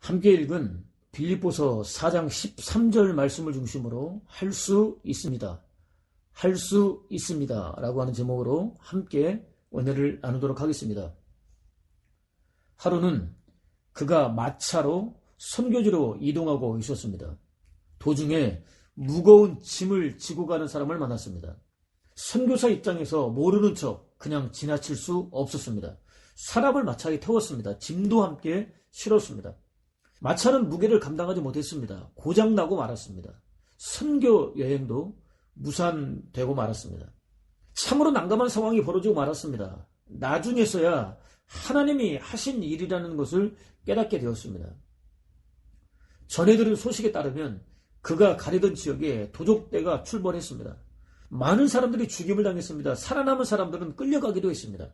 함께 읽은 빌립보서 4장 13절 말씀을 중심으로 할 수 있습니다. 할 수 있습니다. 라고 하는 제목으로 함께 은혜를 나누도록 하겠습니다. 하루는 그가 마차로 선교지로 이동하고 있었습니다. 도중에 무거운 짐을 지고 가는 사람을 만났습니다. 선교사 입장에서 모르는 척 그냥 지나칠 수 없었습니다. 사람을 마차에 태웠습니다. 짐도 함께 실었습니다. 마차는 무게를 감당하지 못했습니다. 고장나고 말았습니다. 선교 여행도 무산되고 말았습니다. 참으로 난감한 상황이 벌어지고 말았습니다. 나중에서야 하나님이 하신 일이라는 것을 깨닫게 되었습니다. 전해 들은 소식에 따르면 그가 가려던 지역에 도적대가 출몰했습니다. 많은 사람들이 죽임을 당했습니다. 살아남은 사람들은 끌려가기도 했습니다.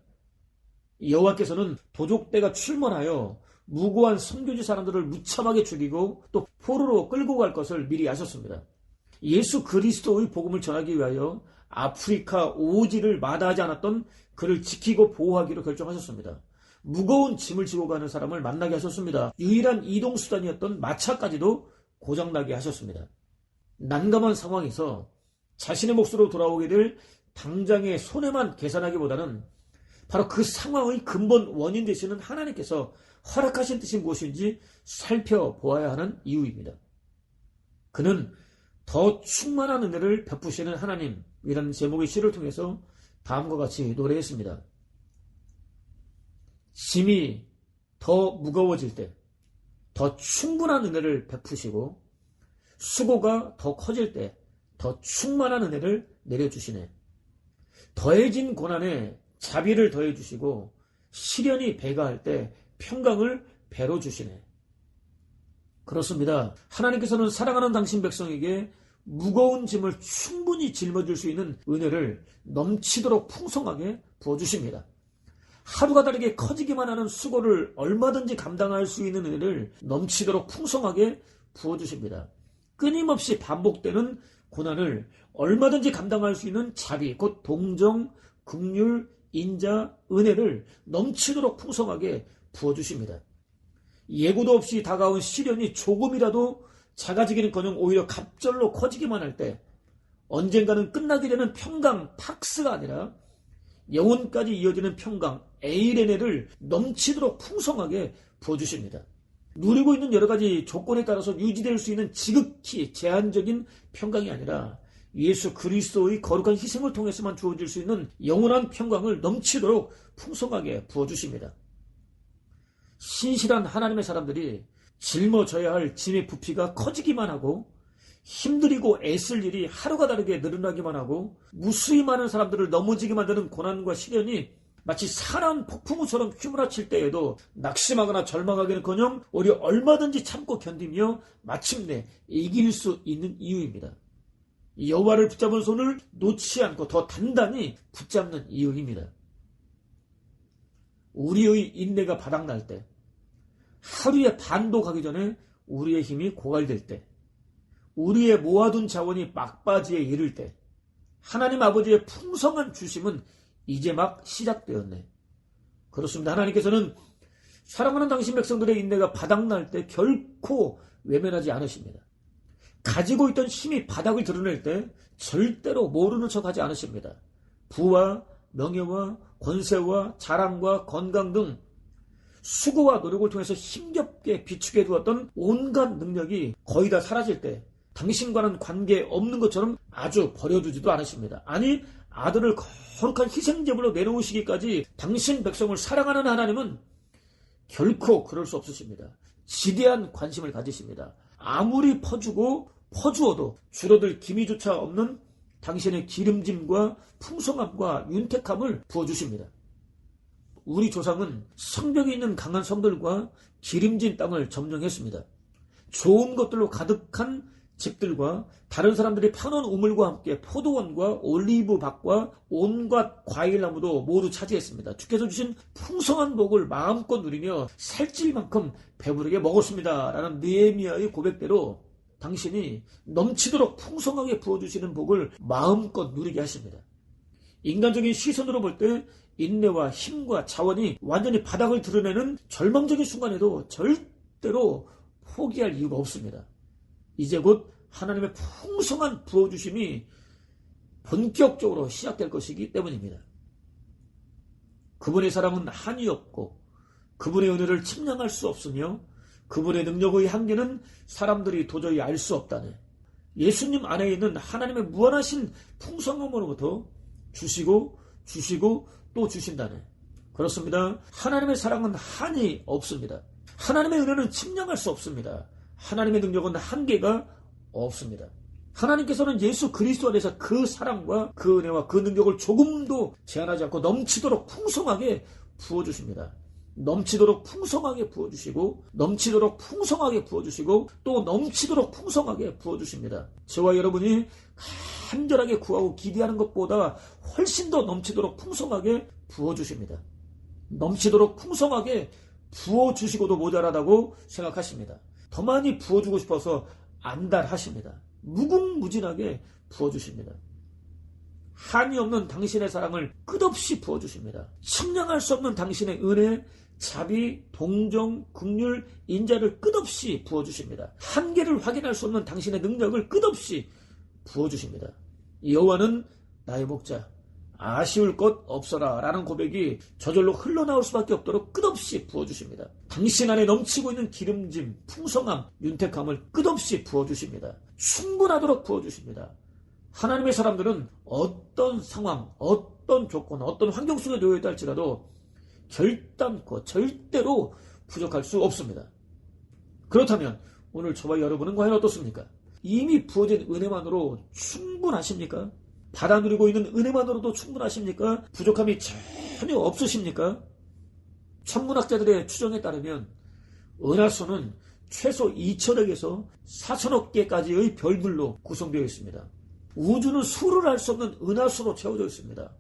여호와께서는 도적대가 출몰하여 무고한 선교지 사람들을 무참하게 죽이고 또 포로로 끌고 갈 것을 미리 아셨습니다. 예수 그리스도의 복음을 전하기 위하여 아프리카 오지를 마다하지 않았던 그를 지키고 보호하기로 결정하셨습니다. 무거운 짐을 지고 가는 사람을 만나게 하셨습니다. 유일한 이동수단이었던 마차까지도 고장나게 하셨습니다. 난감한 상황에서 자신의 몫으로 돌아오게 될 당장의 손해만 계산하기보다는 바로 그 상황의 근본 원인 되시는 하나님께서 허락하신 뜻이 무엇인지 살펴보아야 하는 이유입니다. 그는 더 충만한 은혜를 베푸시는 하나님이라는 제목의 시를 통해서 다음과 같이 노래했습니다. 짐이 더 무거워질 때 더 충분한 은혜를 베푸시고 수고가 더 커질 때 더 충만한 은혜를 내려주시네. 더해진 고난에 자비를 더해주시고 시련이 배가할 때 평강을 배로 주시네. 그렇습니다. 하나님께서는 사랑하는 당신 백성에게 무거운 짐을 충분히 짊어질 수 있는 은혜를 넘치도록 풍성하게 부어주십니다. 하루가 다르게 커지기만 하는 수고를 얼마든지 감당할 수 있는 은혜를 넘치도록 풍성하게 부어주십니다. 끊임없이 반복되는 고난을 얼마든지 감당할 수 있는 자비, 곧 동정, 긍휼, 인자, 은혜를 넘치도록 풍성하게 부어주십니다. 예고도 없이 다가온 시련이 조금이라도 작아지기는커녕 오히려 갑절로 커지기만 할 때 언젠가는 끝나게 되는 평강, 팍스가 아니라 영혼까지 이어지는 평강, 에이레네를 넘치도록 풍성하게 부어주십니다. 누리고 있는 여러 가지 조건에 따라서 유지될 수 있는 지극히 제한적인 평강이 아니라 예수 그리스도의 거룩한 희생을 통해서만 주어질 수 있는 영원한 평강을 넘치도록 풍성하게 부어주십니다. 신실한 하나님의 사람들이 짊어져야 할 짐의 부피가 커지기만 하고 힘들이고 애쓸 일이 하루가 다르게 늘어나기만 하고 무수히 많은 사람들을 넘어지게 만드는 고난과 시련이 마치 사나운 폭풍우처럼 휘몰아칠 때에도 낙심하거나 절망하기는커녕 오히려 얼마든지 참고 견디며 마침내 이길 수 있는 이유입니다. 여호와를 붙잡은 손을 놓지 않고 더 단단히 붙잡는 이유입니다. 우리의 인내가 바닥날 때, 하루의 반도 가기 전에 우리의 힘이 고갈될 때, 우리의 모아둔 자원이 막바지에 이를 때, 하나님 아버지의 풍성한 주심은 이제 막 시작되었네. 그렇습니다. 하나님께서는 사랑하는 당신 백성들의 인내가 바닥날 때 결코 외면하지 않으십니다. 가지고 있던 힘이 바닥을 드러낼 때 절대로 모르는 척하지 않으십니다. 부와 명예와 권세와 자랑과 건강 등 수고와 노력을 통해서 힘겹게 비추게 두었던 온갖 능력이 거의 다 사라질 때 당신과는 관계 없는 것처럼 아주 버려두지도 않으십니다. 아니, 아들을 거룩한 희생제물로 내놓으시기까지 당신 백성을 사랑하는 하나님은 결코 그럴 수 없으십니다. 지대한 관심을 가지십니다. 아무리 퍼주어도 줄어들 기미조차 없는 당신의 기름짐과 풍성함과 윤택함을 부어주십니다. 우리 조상은 성벽이 있는 강한 성들과 기름진 땅을 점령했습니다. 좋은 것들로 가득한 집들과 다른 사람들이 파놓은 우물과 함께 포도원과 올리브밭과 온갖 과일나무도 모두 차지했습니다. 주께서 주신 풍성한 복을 마음껏 누리며 살찔 만큼 배부르게 먹었습니다. 라는 느헤미야의 고백대로 당신이 넘치도록 풍성하게 부어주시는 복을 마음껏 누리게 하십니다. 인간적인 시선으로 볼 때 인내와 힘과 자원이 완전히 바닥을 드러내는 절망적인 순간에도 절대로 포기할 이유가 없습니다. 이제 곧 하나님의 풍성한 부어주심이 본격적으로 시작될 것이기 때문입니다. 그분의 사랑은 한이 없고 그분의 은혜를 측량할 수 없으며 그분의 능력의 한계는 사람들이 도저히 알 수 없다네. 예수님 안에 있는 하나님의 무한하신 풍성함으로부터 주시고 또 주신다네. 그렇습니다. 하나님의 사랑은 한이 없습니다. 하나님의 은혜는 측량할 수 없습니다. 하나님의 능력은 한계가 없습니다. 하나님께서는 예수 그리스도 안에서 그 사랑과 그 은혜와 그 능력을 조금도 제한하지 않고 넘치도록 풍성하게 부어주십니다. 넘치도록 풍성하게 부어주시고 넘치도록 풍성하게 부어주시고 또 넘치도록 풍성하게 부어주십니다. 저와 여러분이 간절하게 구하고 기대하는 것보다 훨씬 더 넘치도록 풍성하게 부어주십니다. 넘치도록 풍성하게 부어주시고도 모자라다고 생각하십니다. 더 많이 부어주고 싶어서 안달하십니다. 무궁무진하게 부어주십니다. 한이 없는 당신의 사랑을 끝없이 부어주십니다. 측량할 수 없는 당신의 은혜, 자비, 동정, 긍휼, 인자를 끝없이 부어주십니다. 한계를 확인할 수 없는 당신의 능력을 끝없이 부어주십니다. 여호와는 나의 목자, 아쉬울 것 없어라 라는 고백이 저절로 흘러나올 수밖에 없도록 끝없이 부어주십니다. 당신 안에 넘치고 있는 기름짐, 풍성함, 윤택함을 끝없이 부어주십니다. 충분하도록 부어주십니다. 하나님의 사람들은 어떤 상황, 어떤 조건, 어떤 환경 속에 놓여 있다 할지라도 결단코 절대로 부족할 수 없습니다. 그렇다면 오늘 저와 여러분은 과연 어떻습니까? 이미 부어진 은혜만으로 충분하십니까? 받아 누리고 있는 은혜만으로도 충분하십니까? 부족함이 전혀 없으십니까? 천문학자들의 추정에 따르면 은하수는 최소 2천억에서 4천억 개까지의 별들로 구성되어 있습니다. 우주는 수를 할 수 없는 은하수로 채워져 있습니다.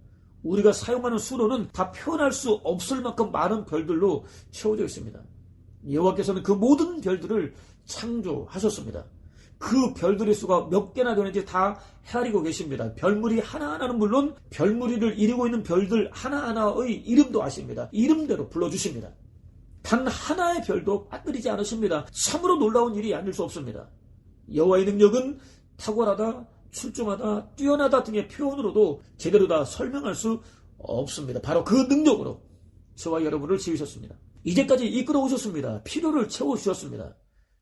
우리가 사용하는 수로는 다 표현할 수 없을 만큼 많은 별들로 채워져 있습니다. 여호와께서는 그 모든 별들을 창조하셨습니다. 그 별들의 수가 몇 개나 되는지 다 헤아리고 계십니다. 별무리 하나하나는 물론 별무리를 이루고 있는 별들 하나하나의 이름도 아십니다. 이름대로 불러주십니다. 단 하나의 별도 빠뜨리지 않으십니다. 참으로 놀라운 일이 아닐 수 없습니다. 여호와의 능력은 탁월하다, 출중하다, 뛰어나다 등의 표현으로도 제대로 다 설명할 수 없습니다. 바로 그 능력으로 저와 여러분을 지으셨습니다. 이제까지 이끌어 오셨습니다. 필요를 채워주셨습니다.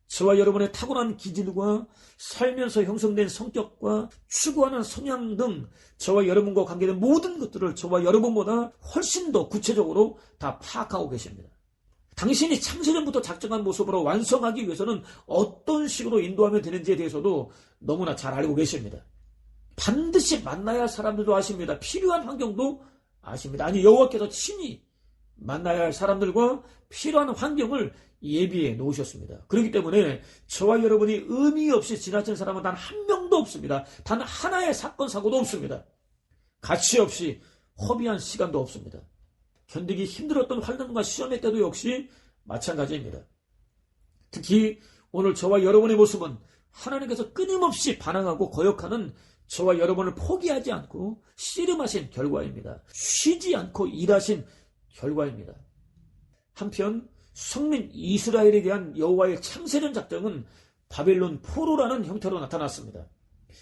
저와 여러분의 타고난 기질과 살면서 형성된 성격과 추구하는 성향 등 저와 여러분과 관계된 모든 것들을 저와 여러분보다 훨씬 더 구체적으로 다 파악하고 계십니다. 당신이 창세전부터 작정한 모습으로 완성하기 위해서는 어떤 식으로 인도하면 되는지에 대해서도 너무나 잘 알고 계십니다. 반드시 만나야 할 사람들도 아십니다. 필요한 환경도 아십니다. 아니 여호와께서 친히 만나야 할 사람들과 필요한 환경을 예비해 놓으셨습니다. 그렇기 때문에 저와 여러분이 의미 없이 지나친 사람은 단 한 명도 없습니다. 단 하나의 사건 사고도 없습니다. 가치 없이 허비한 시간도 없습니다. 견디기 힘들었던 환난과 시험의 때도 역시 마찬가지입니다. 특히 오늘 저와 여러분의 모습은 하나님께서 끊임없이 반항하고 거역하는 저와 여러분을 포기하지 않고 씨름하신 결과입니다. 쉬지 않고 일하신 결과입니다. 한편 성민 이스라엘에 대한 여호와의 창세전 작정은 바벨론 포로라는 형태로 나타났습니다.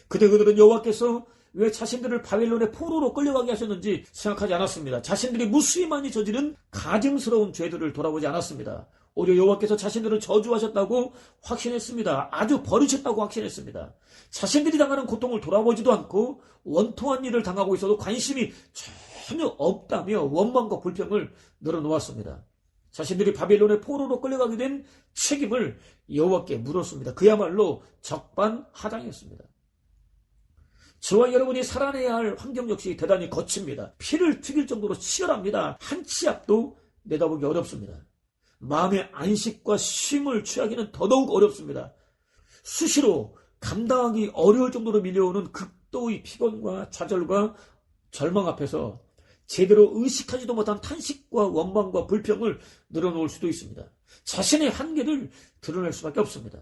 그때 그들은 여호와께서 왜 자신들을 바벨론의 포로로 끌려가게 하셨는지 생각하지 않았습니다. 자신들이 무수히 많이 저지른 가증스러운 죄들을 돌아보지 않았습니다. 오히려 여호와께서 자신들을 저주하셨다고 확신했습니다. 아주 버리셨다고 확신했습니다. 자신들이 당하는 고통을 돌아보지도 않고 원통한 일을 당하고 있어도 관심이 전혀 없다며 원망과 불평을 늘어놓았습니다. 자신들이 바벨론의 포로로 끌려가게 된 책임을 여호와께 물었습니다. 그야말로 적반하장이었습니다. 저와 여러분이 살아내야 할 환경 역시 대단히 거칩니다. 피를 튀길 정도로 치열합니다. 한 치 앞도 내다보기 어렵습니다. 마음의 안식과 쉼을 취하기는 더더욱 어렵습니다. 수시로 감당하기 어려울 정도로 밀려오는 극도의 피곤과 좌절과 절망 앞에서 제대로 의식하지도 못한 탄식과 원망과 불평을 늘어놓을 수도 있습니다. 자신의 한계를 드러낼 수밖에 없습니다.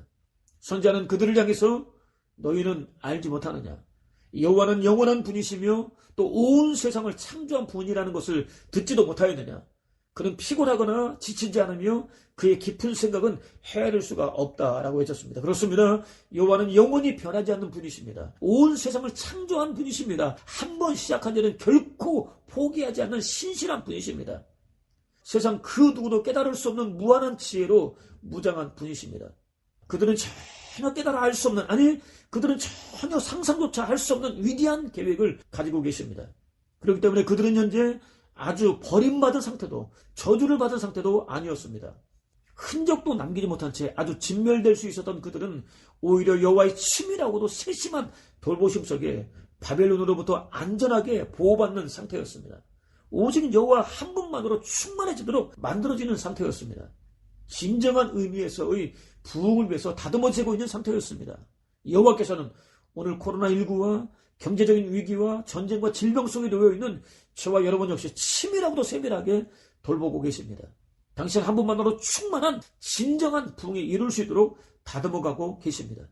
선지자는 그들을 향해서 너희는 알지 못하느냐? 여호와는 영원한 분이시며 또 온 세상을 창조한 분이라는 것을 듣지도 못하였느냐? 그는 피곤하거나 지치지 않으며 그의 깊은 생각은 헤아릴 수가 없다라고 외쳤습니다. 그렇습니다. 여호와는 영원히 변하지 않는 분이십니다. 온 세상을 창조한 분이십니다. 한 번 시작한 일은 결코 포기하지 않는 신실한 분이십니다. 세상 그 누구도 깨달을 수 없는 무한한 지혜로 무장한 분이십니다. 그들은 전혀 깨달아 알 수 없는, 아니 그들은 전혀 상상조차 할 수 없는 위대한 계획을 가지고 계십니다. 그렇기 때문에 그들은 현재 아주 버림받은 상태도, 저주를 받은 상태도 아니었습니다. 흔적도 남기지 못한 채 아주 진멸될 수 있었던 그들은 오히려 여호와의 치밀하고도 세심한 돌보심 속에 바벨론으로부터 안전하게 보호받는 상태였습니다. 오직 여호와 한 분만으로 충만해지도록 만들어지는 상태였습니다. 진정한 의미에서의 부흥을 위해서 다듬어지고 있는 상태였습니다. 여호와께서는 오늘 코로나19와 경제적인 위기와 전쟁과 질병 속에 놓여있는 저와 여러분 역시 치밀하고도 세밀하게 돌보고 계십니다. 당신 한 분만으로 충만한 진정한 부흥에 이룰 수 있도록 다듬어가고 계십니다.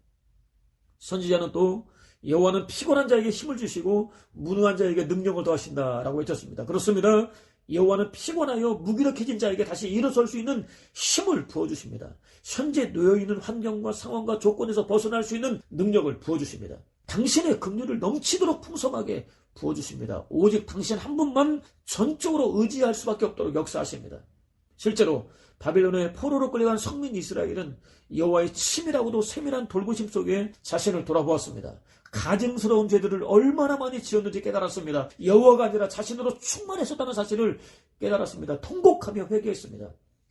선지자는 또 여호와는 피곤한 자에게 힘을 주시고 무능한 자에게 능력을 더하신다라고 외쳤습니다. 그렇습니다. 여호와는 피곤하여 무기력해진 자에게 다시 일어설 수 있는 힘을 부어주십니다. 현재 놓여있는 환경과 상황과 조건에서 벗어날 수 있는 능력을 부어주십니다. 당신의 긍휼을 넘치도록 풍성하게 부어주십니다. 오직 당신 한 분만 전적으로 의지할 수밖에 없도록 역사하십니다. 실제로 바벨론의 포로로 끌려간 성민 이스라엘은 여호와의 치밀하고도 세밀한 돌보심 속에 자신을 돌아보았습니다. 가증스러운 죄들을 얼마나 많이 지었는지 깨달았습니다. 여호와가 아니라 자신으로 충만했었다는 사실을 깨달았습니다. 통곡하며 회개했습니다.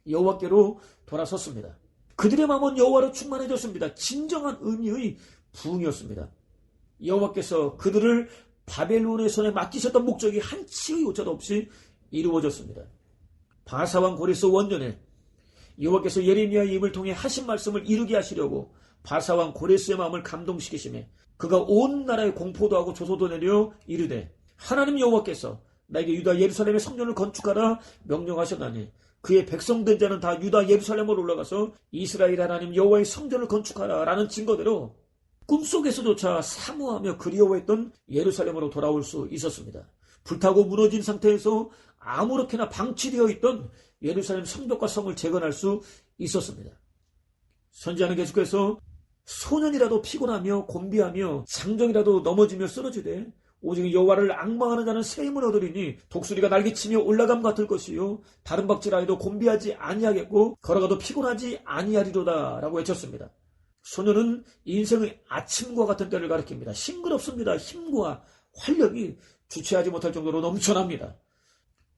여호와께로 돌아섰습니다. 그들의 마음은 여호와로 충만해졌습니다. 진정한 의미의 부흥이었습니다. 여호와께서 그들을 바벨론의 손에 맡기셨던 목적이 한치의 오차도 없이 이루어졌습니다. 바사왕 고레스 원년에 여호와께서 예레미야의 입을 통해 하신 말씀을 이루게 하시려고 바사왕 고레스의 마음을 감동시키시며 그가 온 나라에 공포도 하고 조소도 내려 이르되 하나님 여호와께서 나에게 유다 예루살렘의 성전을 건축하라 명령하셨나니 그의 백성된 자는 다 유다 예루살렘으로 올라가서 이스라엘 하나님 여호와의 성전을 건축하라 라는 증거대로 꿈속에서조차 사모하며 그리워했던 예루살렘으로 돌아올 수 있었습니다. 불타고 무너진 상태에서 아무렇게나 방치되어 있던 예루살렘 성벽과 성을 재건할 수 있었습니다. 선지자는 계속해서 소년이라도 피곤하며 곤비하며 장정이라도 넘어지며 쓰러지되 오직 여호와를 앙망하는 자는 새 힘을 얻으리니 독수리가 날개치며 올라감 같을 것이요 다른 박질하여도 곤비하지 아니하겠고 걸어가도 피곤하지 아니하리로다 라고 외쳤습니다. 소년은 인생의 아침과 같은 때를 가리킵니다. 싱그럽습니다. 힘과 활력이 주체하지 못할 정도로 넘쳐납니다.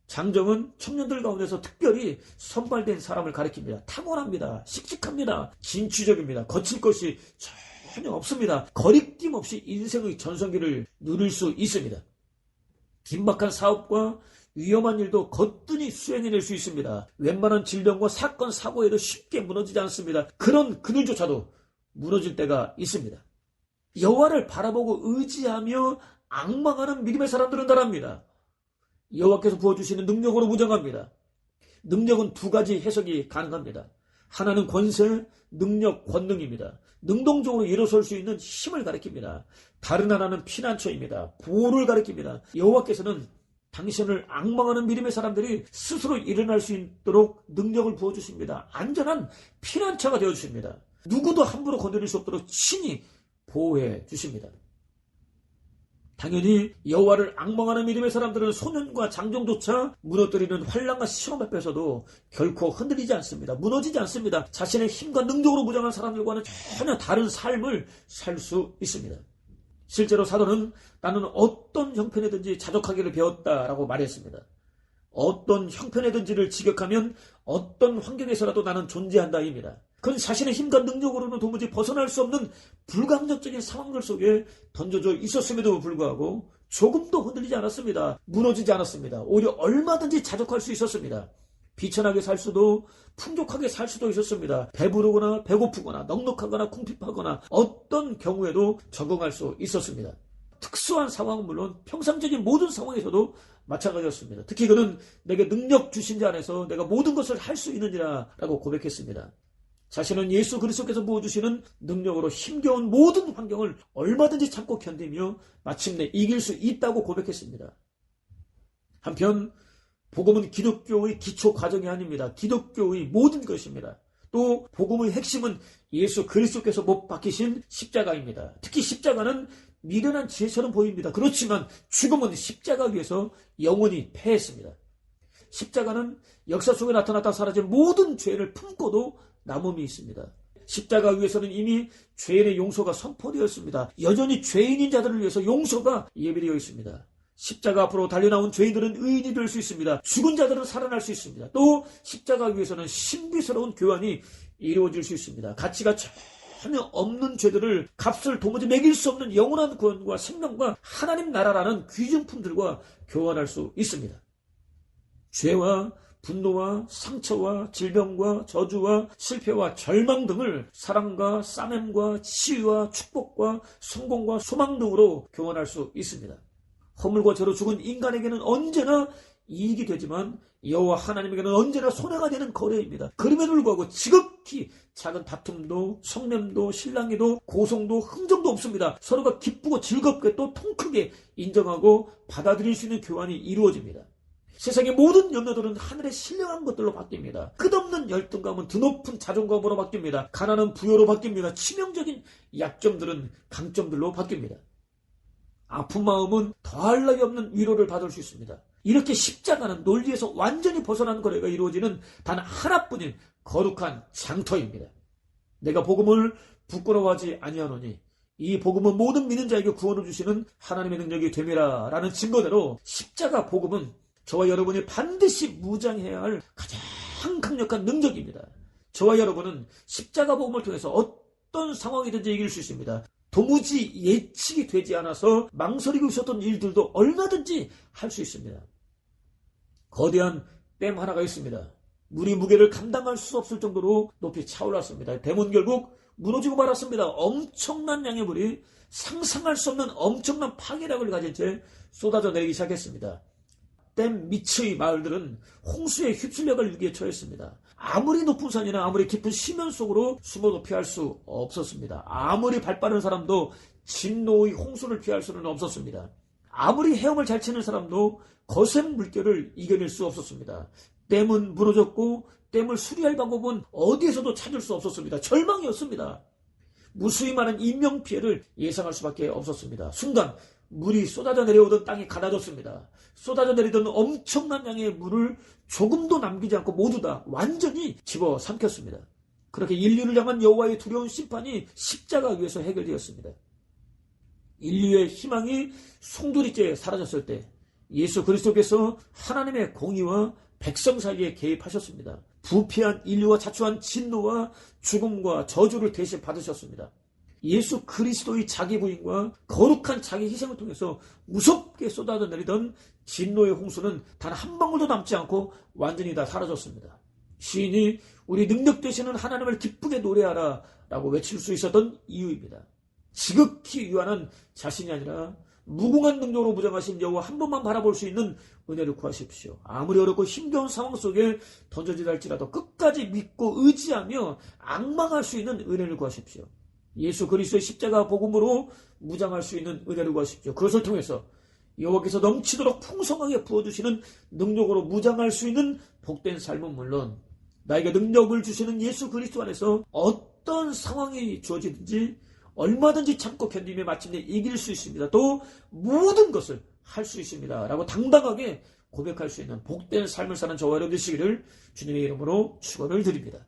장정은 청년들 가운데서 특별히 선발된 사람을 가리킵니다. 탁월합니다. 씩씩합니다. 진취적입니다. 거칠 것이 전혀 없습니다. 거리낌 없이 인생의 전성기를 누릴 수 있습니다. 긴박한 사업과 위험한 일도 거뜬히 수행해낼 수 있습니다. 웬만한 질병과 사건, 사고에도 쉽게 무너지지 않습니다. 그런 그들조차도 무너질 때가 있습니다. 여호와를 바라보고 의지하며 앙망하는 믿음의 사람들은 다릅니다. 여호와께서 부어주시는 능력으로 무장합니다. 능력은 두 가지 해석이 가능합니다. 하나는 권세, 능력, 권능입니다. 능동적으로 일어설 수 있는 힘을 가리킵니다. 다른 하나는 피난처입니다. 보호를 가리킵니다. 여호와께서는 당신을 앙망하는 믿음의 사람들이 스스로 일어날 수 있도록 능력을 부어주십니다. 안전한 피난처가 되어주십니다. 누구도 함부로 건드릴 수 없도록 친히 보호해 주십니다. 당연히 여호와를 앙망하는 믿음의 사람들은 소년과 장정조차 무너뜨리는 환난과 시험 앞에서도 결코 흔들리지 않습니다. 무너지지 않습니다. 자신의 힘과 능력으로 무장한 사람들과는 전혀 다른 삶을 살 수 있습니다. 실제로 사도는 나는 어떤 형편이든지 자족하기를 배웠다라고 말했습니다. 어떤 형편이든지를 직역하면 어떤 환경에서라도 나는 존재한다입니다. 그건 자신의 힘과 능력으로는 도무지 벗어날 수 없는 불가항력적인 상황들 속에 던져져 있었음에도 불구하고 조금도 흔들리지 않았습니다. 무너지지 않았습니다. 오히려 얼마든지 자족할 수 있었습니다. 비천하게 살 수도 풍족하게 살 수도 있었습니다. 배부르거나 배고프거나 넉넉하거나 궁핍하거나 어떤 경우에도 적응할 수 있었습니다. 특수한 상황은 물론 평상적인 모든 상황에서도 마찬가지였습니다. 특히 그는 내게 능력 주신 자 안에서 내가 모든 것을 할 수 있느니라 라고 고백했습니다. 자신은 예수 그리스도께서 부어주시는 능력으로 힘겨운 모든 환경을 얼마든지 참고 견디며 마침내 이길 수 있다고 고백했습니다. 한편 복음은 기독교의 기초 과정이 아닙니다. 기독교의 모든 것입니다. 또 복음의 핵심은 예수 그리스도께서 못 박히신 십자가입니다. 특히 십자가는 미련한 지혜처럼 보입니다. 그렇지만 죽음은 십자가 위에서 영원히 패했습니다. 십자가는 역사 속에 나타났다 사라진 모든 죄를 품고도 남음이 있습니다. 십자가 위에서는 이미 죄인의 용서가 선포되었습니다. 여전히 죄인인 자들을 위해서 용서가 예비되어 있습니다. 십자가 앞으로 달려나온 죄인들은 의인이 될 수 있습니다. 죽은 자들은 살아날 수 있습니다. 또 십자가 위에서는 신비스러운 교환이 이루어질 수 있습니다. 가치가 전혀 없는 죄들을 값을 도무지 매길 수 없는 영원한 구원과 생명과 하나님 나라라는 귀중품들과 교환할 수 있습니다. 죄와 분노와 상처와 질병과 저주와 실패와 절망 등을 사랑과 싸매과 치유와 축복과 성공과 소망 등으로 교환할 수 있습니다. 허물과 죄로 죽은 인간에게는 언제나 이익이 되지만 여호와 하나님에게는 언제나 손해가 되는 거래입니다. 그럼에도 불구하고 지극히 작은 다툼도 성냄도 신랑이도 고성도 흥정도 없습니다. 서로가 기쁘고 즐겁게 또 통크게 인정하고 받아들일 수 있는 교환이 이루어집니다. 세상의 모든 염려들은 하늘에 신령한 것들로 바뀝니다. 끝없는 열등감은 드높은 자존감으로 바뀝니다. 가난은 부여로 바뀝니다. 치명적인 약점들은 강점들로 바뀝니다. 아픈 마음은 더할 나위 없는 위로를 받을 수 있습니다. 이렇게 십자가는 논리에서 완전히 벗어난 거래가 이루어지는 단 하나뿐인 거룩한 장터입니다. 내가 복음을 부끄러워하지 아니하노니 이 복음은 모든 믿는 자에게 구원을 주시는 하나님의 능력이 됨이라 라는 증거대로 십자가 복음은 저와 여러분이 반드시 무장해야 할 가장 강력한 능력입니다. 저와 여러분은 십자가 복음을 통해서 어떤 상황이든지 이길 수 있습니다. 도무지 예측이 되지 않아서 망설이고 있었던 일들도 얼마든지 할 수 있습니다. 거대한 댐 하나가 있습니다. 물이 무게를 감당할 수 없을 정도로 높이 차올랐습니다. 댐은 결국 무너지고 말았습니다. 엄청난 양의 물이 상상할 수 없는 엄청난 파괴력을 가진 채 쏟아져 내리기 시작했습니다. 댐 밑의 마을들은 홍수에 휩쓸려갈 위기에 처했습니다. 아무리 높은 산이나 아무리 깊은 심연 속으로 숨어도 피할 수 없었습니다. 아무리 발 빠른 사람도 진노의 홍수를 피할 수는 없었습니다. 아무리 헤엄을 잘 치는 사람도 거센 물결을 이겨낼 수 없었습니다. 댐은 무너졌고 댐을 수리할 방법은 어디에서도 찾을 수 없었습니다. 절망이었습니다. 무수히 많은 인명피해를 예상할 수밖에 없었습니다. 순간 물이 쏟아져 내려오던 땅이 가다졌습니다. 쏟아져 내리던 엄청난 양의 물을 조금도 남기지 않고 모두 다 완전히 집어삼켰습니다. 그렇게 인류를 향한 여호와의 두려운 심판이 십자가 위에서 해결되었습니다. 인류의 희망이 송두리째 사라졌을 때 예수 그리스도께서 하나님의 공의와 백성 사이에 개입하셨습니다. 부패한 인류와 자초한 진노와 죽음과 저주를 대신 받으셨습니다. 예수 그리스도의 자기 부인과 거룩한 자기 희생을 통해서 무섭게 쏟아져 내리던 진노의 홍수는 단 한 방울도 남지 않고 완전히 다 사라졌습니다. 시인이 우리 능력 되시는 하나님을 기쁘게 노래하라 라고 외칠 수 있었던 이유입니다. 지극히 유한한 자신이 아니라 무궁한 능력으로 무장하신 여호와 한 번만 바라볼 수 있는 은혜를 구하십시오. 아무리 어렵고 힘겨운 상황 속에 던져지다 할지라도 끝까지 믿고 의지하며 앙망할 수 있는 은혜를 구하십시오. 예수 그리스도의 십자가 복음으로 무장할 수 있는 은혜를 구하십시오. 그것을 통해서 여호와께서 넘치도록 풍성하게 부어주시는 능력으로 무장할 수 있는 복된 삶은 물론 나에게 능력을 주시는 예수 그리스도 안에서 어떤 상황이 주어지든지 얼마든지 참고 견디며 마침내 이길 수 있습니다. 또 모든 것을 할 수 있습니다. 라고 당당하게 고백할 수 있는 복된 삶을 사는 저와 여러분 되시기를 주님의 이름으로 축원을 드립니다.